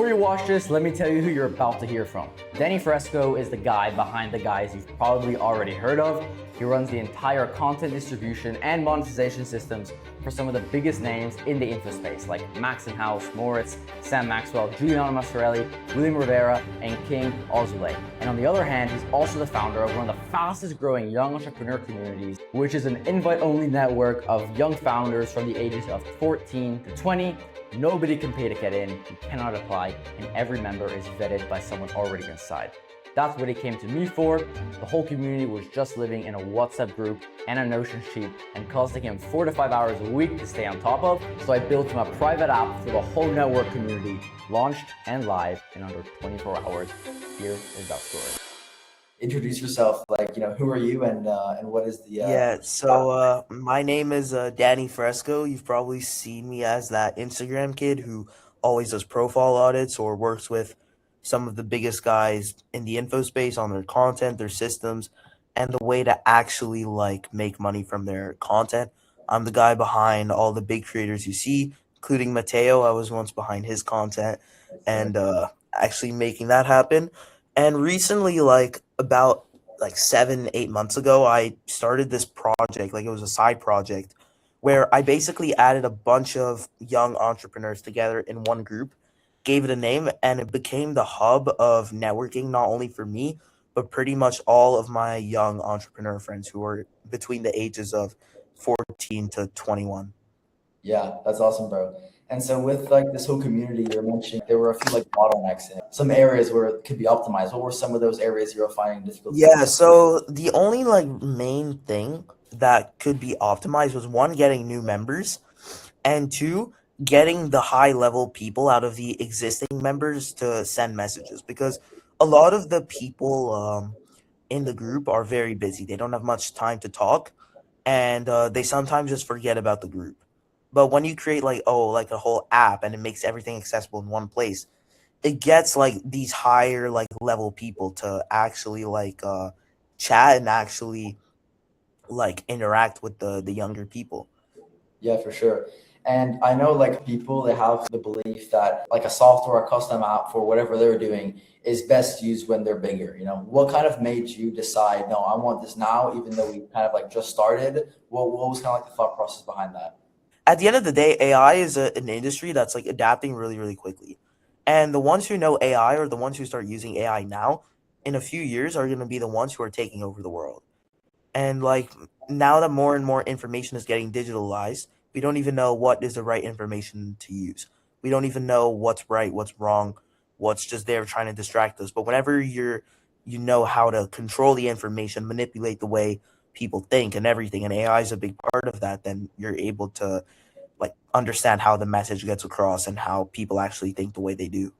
before you watch this, let me tell you who you're about to hear from. Danny Fresco is the guy behind the guys you've probably already heard of. He runs the entire content distribution and monetization systems for some of the biggest names in the info space, like Maxon House, Moritz, Sam Maxwell, Giuliano Mascarelli, William Rivera, and King Ozule. And on the other hand, he's also the founder of one of the fastest growing young entrepreneur communities, which is an invite-only network of young founders from the ages of 14 to 20. Nobody can pay to get in, you cannot apply, and every member is vetted by someone already inside. That's what he came to me for. The whole community was just living in a WhatsApp group and a Notion sheet and costing him 4 to 5 hours a week to stay on top of. So I built him a private app for the whole network community, launched and live in under 24 hours. Here is that story. Introduce yourself, who are you and what is the... My name is Danny Fresco. You've probably seen me as that Instagram kid who always does profile audits or works with some of the biggest guys in the info space on their content, their systems, and the way to actually make money from their content. I'm the guy behind all the big creators you see, including Mateo. I was once behind his content and actually making that happen. And recently, about 7-8 months ago, I started this project, it was a side project, where I basically added a bunch of young entrepreneurs together in one group, gave it a name, and it became the hub of networking, not only for me, but pretty much all of my young entrepreneur friends who are between the ages of 14 to 21. Yeah, that's awesome, bro. And so with this whole community you're mentioning, there were a few bottlenecks in it, some areas where it could be optimized. What were some of those areas you were finding difficult? Yeah, so the only main thing that could be optimized was one, getting new members, and two, getting the high level people out of the existing members to send messages, because a lot of the people in the group are very busy. They don't have much time to talk, and they sometimes just forget about the group. But when you create a whole app and it makes everything accessible in one place, it gets these higher level people to actually chat and actually interact with the younger people. Yeah, for sure. And I know people, they have the belief that a software, a custom app for whatever they're doing is best used when they're bigger. What kind of made you decide, no, I want this now, even though we kind of just started? What was kind of the thought process behind that? At the end of the day, AI is an industry that's adapting really, really quickly. And the ones who know AI, or the ones who start using AI now, in a few years are going to be the ones who are taking over the world. And now that more and more information is getting digitalized, we don't even know what is the right information to use. We don't even know what's right, what's wrong, what's just there trying to distract us. But whenever you know how to control the information, manipulate the way people think and everything, and AI is a big part of that, then you're able to understand how the message gets across and how people actually think the way they do.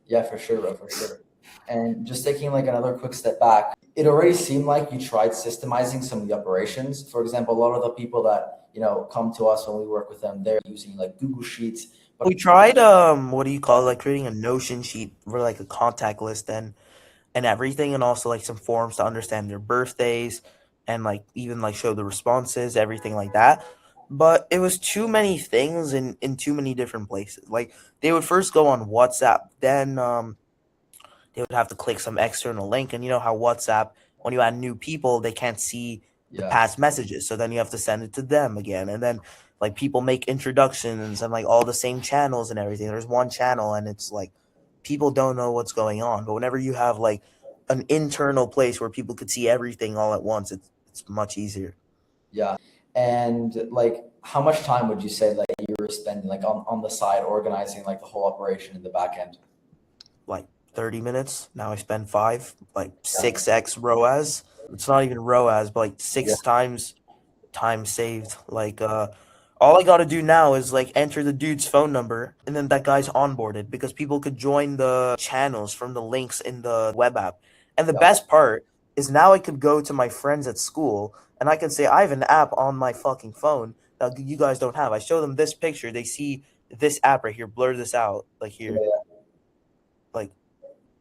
Yeah, for sure, bro, for sure. And just taking another quick step back, it already seemed like you tried systemizing some of the operations. For example, a lot of the people that come to us when we work with them, they're using Google Sheets. But we tried creating a Notion sheet for a contact list and everything, and also some forms to understand their birthdays and even show the responses, everything like that. But it was too many things in too many different places. They would first go on WhatsApp, then they would have to click some external link, and you know how WhatsApp, when you add new people, they can't see the past messages, so then you have to send it to them again, and then people make introductions and all the same channels and everything. There's one channel, and it's people don't know what's going on. But whenever you have an internal place where people could see everything all at once, it's much easier. Yeah. And how much time would you say you were spending on the side organizing the whole operation in the back end? 30 minutes. Now I spend 5, 6x ROAS. It's not even ROAS, but 6 times time saved. All I got to do now is enter the dude's phone number, and then that guy's onboarded, because people could join the channels from the links in the web app. And the best part is now I could go to my friends at school and I can say, I have an app on my fucking phone that you guys don't have. I show them this picture. They see this app right here. Blur this out here.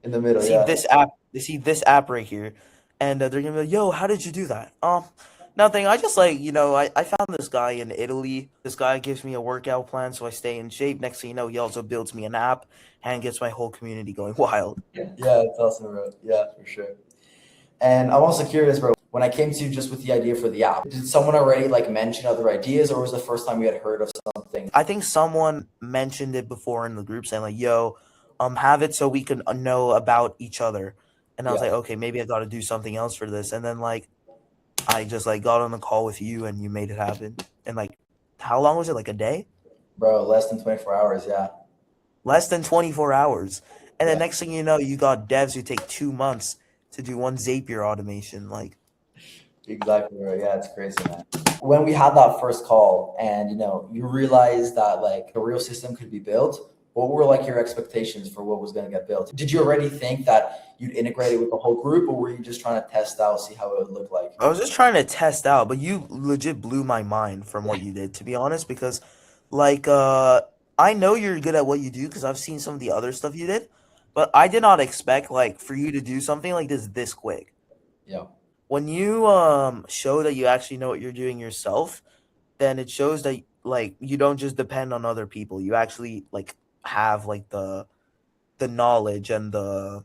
In the middle, They see this app right here, and they're gonna be like, "Yo, how did you do that?" Nothing. I just I found this guy in Italy. This guy gives me a workout plan so I stay in shape. Next thing you know, he also builds me an app, and gets my whole community going wild. Yeah, it's awesome, bro. Yeah, for sure. And I'm also curious, bro, when I came to you just with the idea for the app, did someone already like mention other ideas, or was it the first time you had heard of something? I think someone mentioned it before in the group saying like, yo, have it so we can know about each other. And I was Yeah. like, okay, maybe I got to do something else for this. And then like, I just like got on the call with you and you made it happen. And like, how long was it? Like a day? Bro, less than 24 hours. Yeah. Less than 24 hours. And then Yeah. next thing you know, you got devs who take 2 months to do one Zapier automation. Like, Exactly, bro. Yeah, it's crazy, man. When we had that first call and, you realized that like a real system could be built, what were like your expectations for what was going to get built? Did you already think that you'd integrate it with the whole group, or were you just trying to test out, see how it would look like? I was just trying to test out, but you legit blew my mind from what you did, to be honest, because like I know you're good at what you do because I've seen some of the other stuff you did, but I did not expect like for you to do something like this quick. Yeah. When you show that you actually know what you're doing yourself, then it shows that like you don't just depend on other people. You actually like have like the knowledge and the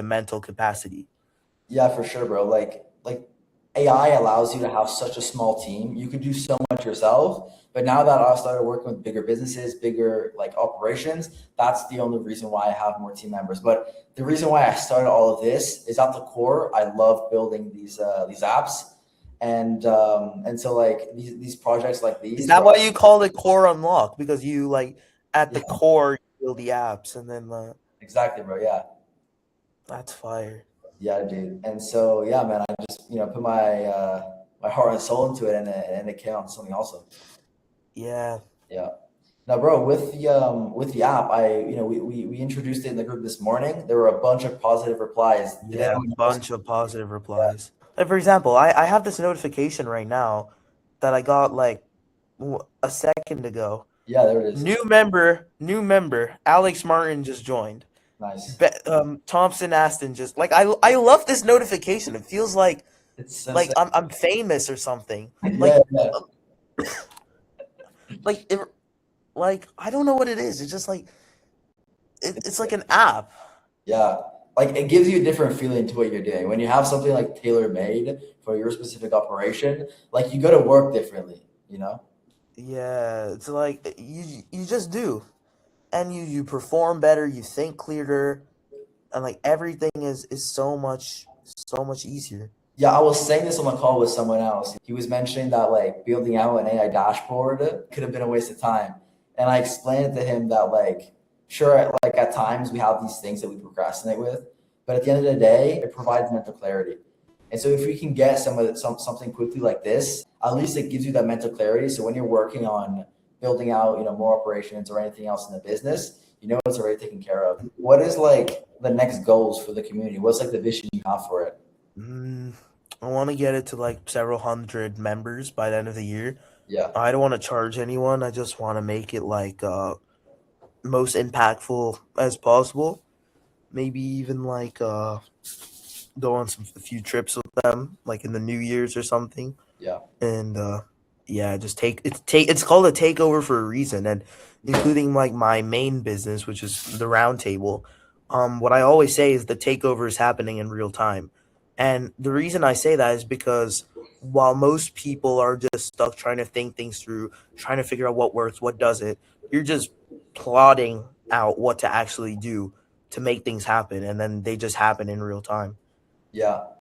mental capacity. Yeah, for sure, bro. Like AI allows you to have such a small team. You could do so much yourself. But now that I've started working with bigger businesses, bigger like operations, that's the only reason why I have more team members. But the reason why I started all of this is at the core, I love building these apps. And so like these projects like these. Is that why you call it Core Unlock? Because you like at the core you build the apps and then Exactly, bro. Yeah. that's fire. Yeah, dude. And so yeah, man, I just put my my heart and soul into it, and it came out something awesome. Yeah. Yeah. Now, bro, with the app, we introduced it in the group this morning. There were a bunch of positive replies. Did Yeah, anyone a bunch of positive replies. Like for example, I have this notification right now that I got like a second ago. Yeah, there it is. New member, Alex Martin just joined. Nice. Thompson Aston just like I love this notification. It feels like It's like I'm famous or something. yeah, yeah. Like it, like I don't know what it is. It's just like it's like an app. Yeah. Like it gives you a different feeling to what you're doing. When you have something like tailor made for your specific operation, like you go to work differently, you know? Yeah, it's like you just do, and you perform better. You think clearer, and like everything is so much easier. Yeah, I was saying this on the call with someone else. He was mentioning that like building out an AI dashboard could have been a waste of time. And I explained to him that like, sure, like at times we have these things that we procrastinate with, but at the end of the day, it provides mental clarity. And so if we can get something quickly like this, at least it gives you that mental clarity. So when you're working on building out, more operations or anything else in the business, it's already taken care of. What is like the next goals for the community? What's like the vision you have for it? I want to get it to like several hundred members by the end of the year. Yeah. I don't want to charge anyone. I just want to make it like most impactful as possible. Maybe even like go on a few trips with them, like in the New Year's or something. Yeah. And yeah, just it's called a takeover for a reason, and including like my main business, which is the round table. What I always say is the takeover is happening in real time. And the reason I say that is because while most people are just stuck trying to think things through, trying to figure out what works, what doesn't, you're just plotting out what to actually do to make things happen, and then they just happen in real time. Yeah.